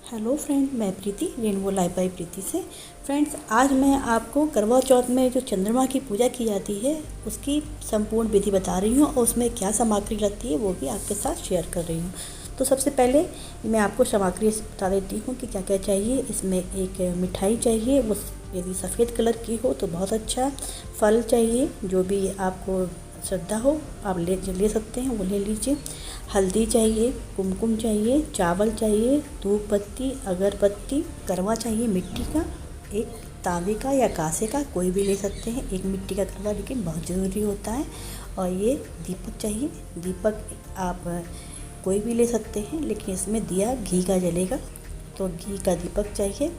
Hello friend, मैं प्रीति rainbow life by प्रीति से। Friends, आज मैं आपको करवा चौथ में जो चंद्रमा की पूजा की जाती है उसकी संपूर्ण विधि बता रही हूँ और उसमें क्या सामग्री लगती है वो भी आपके साथ शेयर कर रही हूँ। तो सबसे पहले मैं आपको सामग्री बता देती हूँ कि क्या क्या चाहिए। इसमें एक मिठाई चाहिए, वो यदि सफ़ेद कलर की हो तो बहुत अच्छा। फल चाहिए, जो भी आपको श्रद्धा हो आप ले सकते हैं, वो ले लीजिए। हल्दी चाहिए, कुमकुम चाहिए, चावल चाहिए, धूप बत्ती, अगरबत्ती, करवा चाहिए मिट्टी का, एक तांबे का या कांसे का कोई भी ले सकते हैं। एक मिट्टी का करवा लेकिन बहुत ज़रूरी होता है। और ये दीपक चाहिए। दीपक आप कोई भी ले सकते हैं, लेकिन इसमें दिया घी का जलेगा, तो घी का दीपक चाहिए।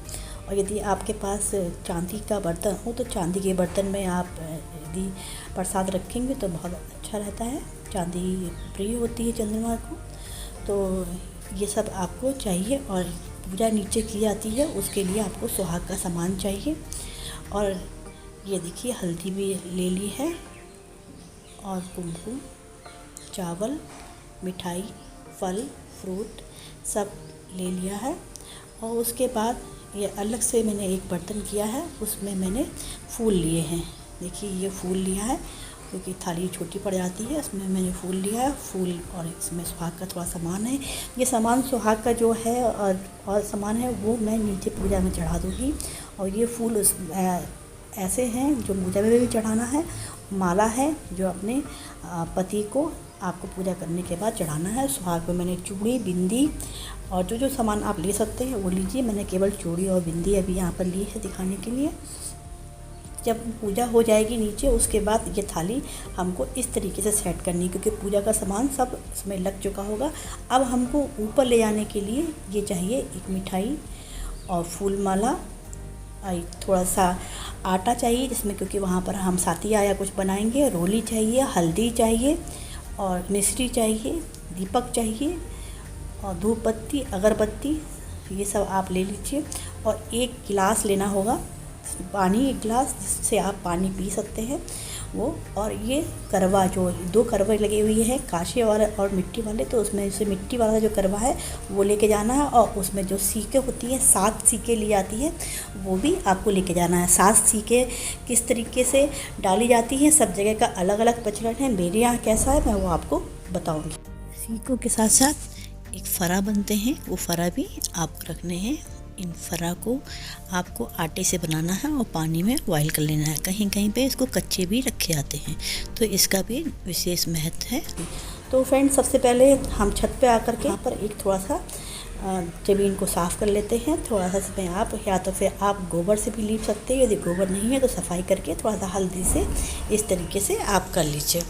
और यदि आपके पास चांदी का बर्तन हो तो चांदी के बर्तन में आप यदि प्रसाद रखेंगे तो बहुत अच्छा रहता है। चांदी प्रिय होती है चंद्रमा को। तो ये सब आपको चाहिए। और पूजा नीचे की जाती है, उसके लिए आपको सुहाग का सामान चाहिए। और ये देखिए, हल्दी भी ले ली है, और कुमकुम, चावल, मिठाई, फल, फ्रूट सब ले लिया है। और उसके बाद ये अलग से मैंने एक बर्तन किया है, उसमें मैंने फूल लिए हैं। देखिए, ये फूल लिया है क्योंकि थाली छोटी पड़ जाती है, इसमें मैंने फूल लिया है। फूल और इसमें सुहाग का थोड़ा सामान है। ये सामान सुहाग का जो है और सामान है वो मैं नीचे पूजा में चढ़ा दूँगी। और ये फूल ऐसे हैं जो पूजा में भी चढ़ाना है। माला है जो अपने पति को आपको पूजा करने के बाद चढ़ाना है। सुहाग में मैंने चूड़ी, बिंदी और जो सामान आप ले सकते हैं वो लीजिए। मैंने केवल चूड़ी और बिंदी अभी यहाँ पर ली है दिखाने के लिए। जब पूजा हो जाएगी नीचे, उसके बाद ये थाली हमको इस तरीके से सेट करनी है, क्योंकि पूजा का सामान सब इसमें लग चुका होगा। अब हमको ऊपर ले जाने के लिए ये चाहिए, एक मिठाई और फूल माला, थोड़ा सा आटा चाहिए जिसमें, क्योंकि वहाँ पर हम सातिया या कुछ बनाएंगे। रोली चाहिए, हल्दी चाहिए और मिश्री चाहिए, दीपक चाहिए और धूप बत्ती, अगरबत्ती, ये सब आप ले लीजिए। और एक गिलास लेना होगा पानी, एक गिलास जिससे आप पानी पी सकते हैं वो। और ये करवा, जो 2 करवे लगे हुए हैं, कांसे वाले और मिट्टी वाले, तो उसमें से मिट्टी वाला जो करवा है वो लेके जाना है। और उसमें जो सीकें होती हैं, 7 सीकें ली जाती हैं, वो भी आपको लेके जाना है। 7 सीकें किस तरीके से डाली जाती हैं, सब जगह का अलग अलग प्रचलन है। मेरे यहाँ कैसा है मैं वो आपको बताऊँगी। सीकों के साथ साथ एक फरा बनते हैं, वो फरा भी आपको रखने हैं। इन फरा को आपको आटे से बनाना है और पानी में बॉयल कर लेना है। कहीं कहीं पे इसको कच्चे भी रखे जाते हैं, तो इसका भी विशेष महत्व है। तो फ्रेंड्स, सबसे पहले हम छत पे आकर के यहाँ पर एक थोड़ा सा ज़मीन को साफ़ कर लेते हैं। थोड़ा सा इसमें आप या तो फिर आप गोबर से भी लीप सकते हैं। यदि गोबर नहीं है तो सफाई करके थोड़ा सा हल्दी से इस तरीके से आप कर लीजिए।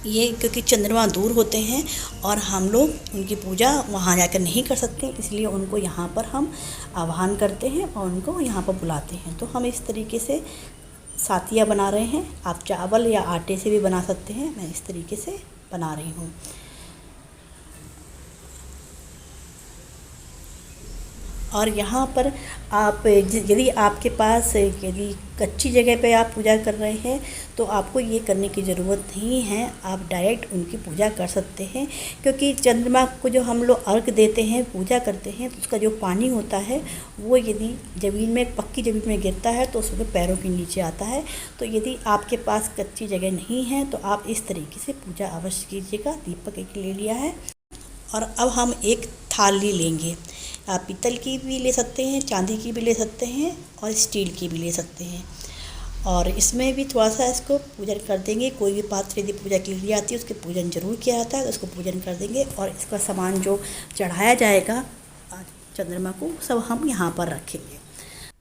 ये क्योंकि चंद्रमा दूर होते हैं और हम लोग उनकी पूजा वहाँ जाकर नहीं कर सकते, इसलिए उनको यहाँ पर हम आह्वान करते हैं और उनको यहाँ पर बुलाते हैं। तो हम इस तरीके से सातिया बना रहे हैं। आप चावल या आटे से भी बना सकते हैं, मैं इस तरीके से बना रही हूँ। और यहाँ पर आप यदि आपके पास यदि कच्ची जगह पे आप पूजा कर रहे हैं तो आपको ये करने की ज़रूरत नहीं है, आप डायरेक्ट उनकी पूजा कर सकते हैं। क्योंकि चंद्रमा को जो हम लोग अर्घ देते हैं, पूजा करते हैं, तो उसका जो पानी होता है वो यदि ज़मीन में, पक्की ज़मीन में गिरता है तो उसके पैरों के नीचे आता है। तो यदि आपके पास कच्ची जगह नहीं है तो आप इस तरीके से पूजा अवश्य कीजिएगा। दीपक एक ले लिया है। और अब हम एक थाली लेंगे। आप पीतल की भी ले सकते हैं, चांदी की भी ले सकते हैं और स्टील की भी ले सकते हैं। और इसमें भी थोड़ा सा इसको पूजन कर देंगे। कोई भी पात्र यदि पूजा के लिए आती है उसके पूजन जरूर किया जाता है, तो उसको पूजन कर देंगे। और इसका सामान जो चढ़ाया जाएगा चंद्रमा को, सब हम यहाँ पर रखेंगे।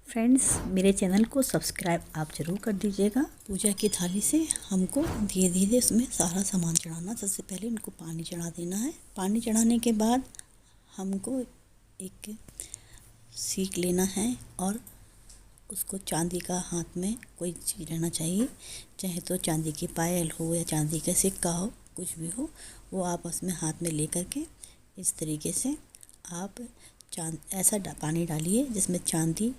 फ्रेंड्स, मेरे चैनल को सब्सक्राइब आप ज़रूर कर दीजिएगा। पूजा की थाली से हमको धीरे धीरे उसमें सारा सामान चढ़ाना। सबसे पहले उनको पानी चढ़ा देना है। पानी चढ़ाने के बाद हमको एक सीख लेना है और उसको चांदी का हाथ में कोई चीज़ रहना चाहिए, चाहे तो चांदी की पायल हो या चांदी का सिक्का हो, कुछ भी हो, वो आप उसमें हाथ में ले करके इस तरीके से आप ऐसा पानी डालिए जिसमें चांदी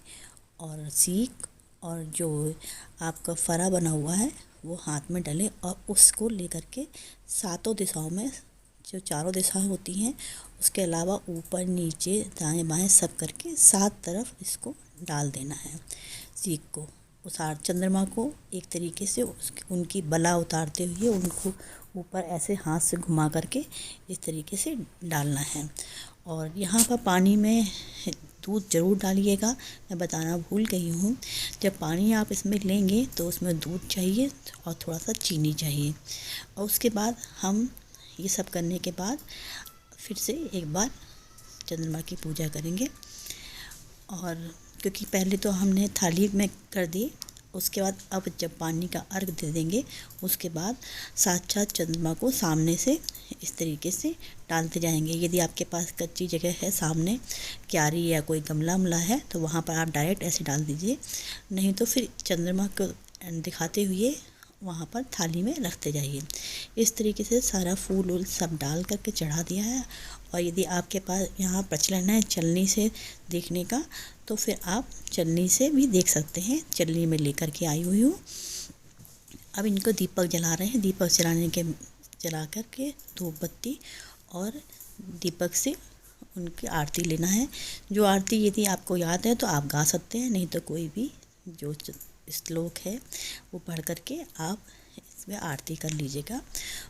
और सीख और जो आपका फरा बना हुआ है वो हाथ में डले और उसको ले करके 7 दिशाओं में जो चारों दिशाएं होती हैं, उसके अलावा ऊपर नीचे दाएं बाएं सब करके 7 तरफ इसको डाल देना है। सीख को उतार चंद्रमा को एक तरीके से उनकी बला उतारते हुए उनको ऊपर ऐसे हाथ से घुमा करके इस तरीके से डालना है। और यहाँ पर पानी में दूध ज़रूर डालिएगा, मैं बताना भूल गई हूँ। जब पानी आप इसमें लेंगे तो उसमें दूध चाहिए और थोड़ा सा चीनी चाहिए। और उसके बाद हम ये सब करने के बाद फिर से एक बार चंद्रमा की पूजा करेंगे। और क्योंकि पहले तो हमने थाली में कर दी, उसके बाद अब जब पानी का अर्घ दे देंगे उसके बाद साक्षात चंद्रमा को सामने से इस तरीके से डालते जाएंगे। यदि आपके पास कच्ची जगह है, सामने क्यारी या कोई गमला उमला है, तो वहाँ पर आप डायरेक्ट ऐसे डाल दीजिए, नहीं तो फिर चंद्रमा को दिखाते हुए वहाँ पर थाली में रखते जाइए। इस तरीके से सारा फूल उल सब डाल करके चढ़ा दिया है। और यदि आपके पास यहाँ प्रचलन है चलनी से देखने का, तो फिर आप चलनी से भी देख सकते हैं। चलनी में लेकर के आई हुई हूँ। अब इनको दीपक जला रहे हैं। दीपक जला कर के धूप बत्ती और दीपक से उनकी आरती लेना है। जो आरती यदि आपको याद है तो आप गा सकते हैं, नहीं तो कोई भी जो श्लोक है वो पढ़ करके आप इसमें आरती कर लीजिएगा।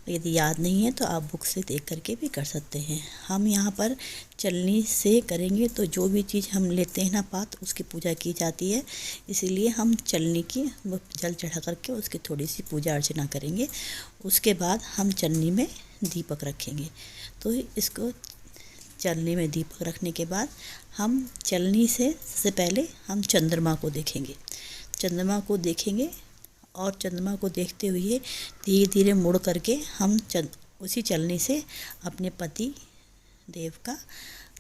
यदि याद नहीं है तो आप बुक से देख करके भी कर सकते हैं। हम यहाँ पर चलनी से करेंगे तो जो भी चीज़ हम लेते हैं ना पात्र, उसकी पूजा की जाती है, इसीलिए हम चलनी की जल चढ़ा करके उसकी थोड़ी सी पूजा अर्चना करेंगे। उसके बाद हम चलनी में दीपक रखेंगे। तो इसको चलनी में दीपक रखने के बाद हम चलनी से सबसे पहले हम चंद्रमा को देखेंगे। चंद्रमा को देखेंगे और चंद्रमा को देखते हुए धीरे धीरे मुड़ करके हम उसी चलनी से अपने पति देव का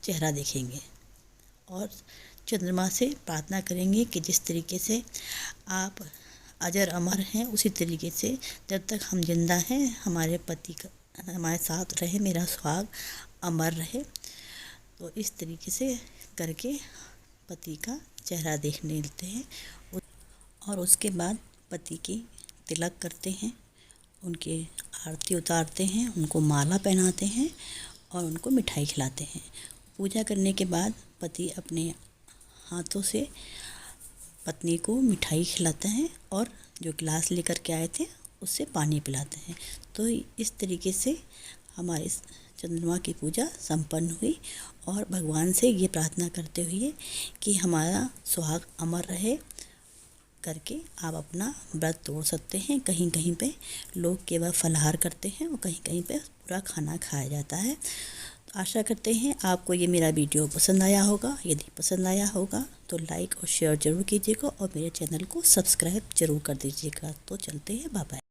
चेहरा देखेंगे और चंद्रमा से प्रार्थना करेंगे कि जिस तरीके से आप अजर अमर हैं, उसी तरीके से जब तक हम जिंदा हैं हमारे पति का हमारे साथ रहे, मेरा सुहाग अमर रहे। तो इस तरीके से करके पति का चेहरा देखने लेते हैं और उसके बाद पति की तिलक करते हैं, उनके आरती उतारते हैं, उनको माला पहनाते हैं और उनको मिठाई खिलाते हैं। पूजा करने के बाद पति अपने हाथों से पत्नी को मिठाई खिलाते हैं और जो गिलास लेकर के आए थे उससे पानी पिलाते हैं। तो इस तरीके से हमारे चंद्रमा की पूजा संपन्न हुई और भगवान से ये प्रार्थना करते हुए कि हमारा सुहाग अमर रहे करके आप अपना व्रत तोड़ सकते हैं। कहीं कहीं पे लोग केवल फलाहार करते हैं और कहीं कहीं पे पूरा खाना खाया जाता है। तो आशा करते हैं आपको ये मेरा वीडियो पसंद आया होगा। यदि पसंद आया होगा तो लाइक और शेयर ज़रूर कीजिएगा और मेरे चैनल को सब्सक्राइब ज़रूर कर दीजिएगा। तो चलते हैं, बाय बाय।